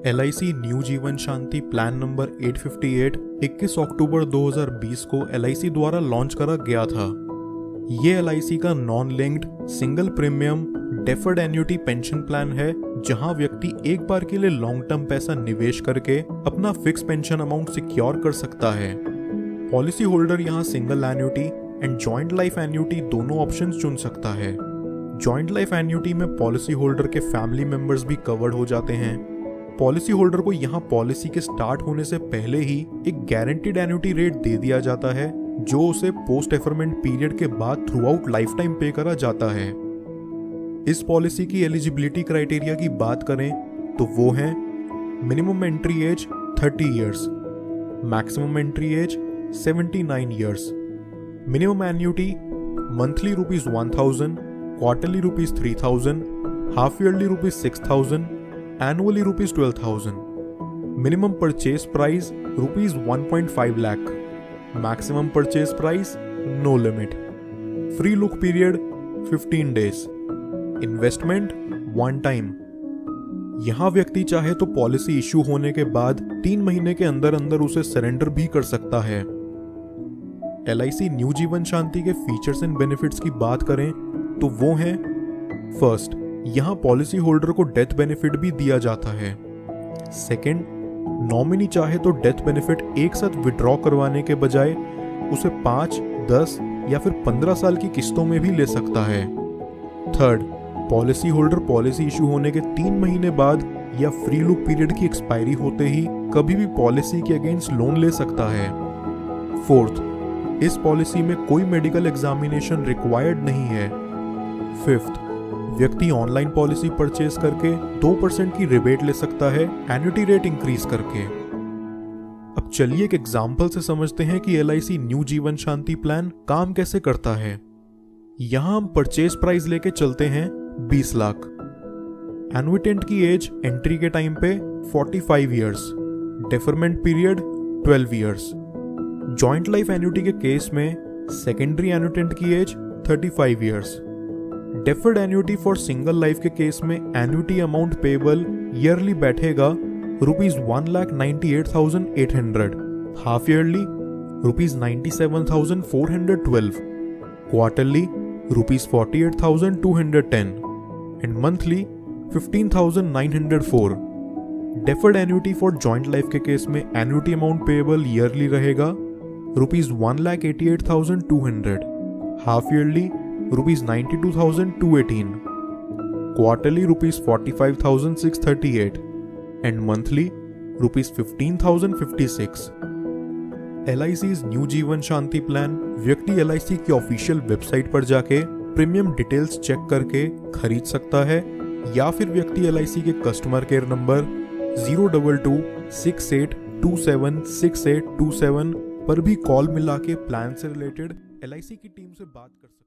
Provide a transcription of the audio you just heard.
LIC new Jeevan Shanti plan number 858 21 अक्टूबर 2020 को LIC द्वारा launch करा गया था। ये LIC का non linked single premium deferred annuity pension plan है, जहां व्यक्ति एक बार के लिए लॉन्ग टर्म पैसा निवेश करके अपना फिक्स पेंशन अमाउंट सिक्योर कर सकता है। पॉलिसी होल्डर यहां single annuity and joint life annuity दोनों ऑप्शंस चुन सकता है। जॉइंट लाइफ एन्युटी में पॉलिसी होल्डर के फैमिली मेंबर्स भी कवर्ड हो जाते हैं। पॉलिसी होल्डर को यहाँ पॉलिसी के स्टार्ट होने से पहले ही एक गारंटीड एन्युटी रेट दे दिया जाता है, जो उसे पोस्ट डेफरमेंट पीरियड के बाद थ्रू आउट लाइफ टाइम पे करा जाता है। इस पॉलिसी की एलिजिबिलिटी क्राइटेरिया की बात करें तो वो है minimum entry age 30 years, maximum entry age 79 years, minimum annuity monthly ₹1000, quarterly ₹3000, half yearly ₹6000, annually ₹12,000, minimum purchase price ₹1.5 lakh, maximum purchase price no limit, free look period 15 days, investment one time। यहां व्यक्ति चाहे तो policy issue होने के बाद 3 महीने के अंदर अंदर उसे सरेंडर भी कर सकता है। LIC न्यू जीवन शांति के फीचर्स एंड बेनिफिट्स की बात करें तो वो हैं, फर्स्ट, यहां पॉलिसी होल्डर को डेथ बेनिफिट भी दिया जाता है। सेकंड, नॉमिनी चाहे तो डेथ बेनिफिट एक साथ विड्रॉ करवाने के बजाय उसे 5, 10 या फिर 15 साल की किस्तों में भी ले सकता है। Third, policy holder policy issue होने के 3 महीने बाद या फ्री लुक पीरियड की एक्सपायरी होते ही कभी भी पॉलिसी के अगेंस्ट लोन ले सकता है। फोर्थ, इस पॉलिसी में कोई मेडिकल एग्जामिनेशन रिक्वायर्ड नहीं है। फिफ्थ, व्यक्ति ऑनलाइन पॉलिसी परचेज करके 2% की रिबेट ले सकता है एन्युटी रेट इंक्रीज करके। अब चलिए एक एग्जांपल से समझते हैं कि LIC new Jeevan Shanti plan काम कैसे करता है। यहां हम परचेज प्राइस लेके चलते हैं 20 लाख। एनुइटेंट की एज एंट्री के टाइम पे 45 years, deferment period 12 years. Joint life annuity के केस में सेकेंडरी एनुइटेंट की age 35 years. Deferred annuity for single life के केस में एन्युटी अमाउंट पेबल ईयरली बैठेगा ₹1,98,800, half yearly ₹97,412, quarterly ₹48,210 and monthly 15,904। Deferred annuity for joint life के case में annuity amount payable yearly रहेगा ₹1,88,200, half yearly ₹92,218, quarterly ₹45,638 and monthly ₹15,056। LIC's new Jeevan Shanti plan व्यक्ति LIC की official website पर जाके premium details check करके खरीद सकता है, या फिर व्यक्ति LIC के कस्टमर केयर नंबर 02268276827 पर भी कॉल मिला के प्लान से रिलेटेड LIC की टीम से बात कर सकता है।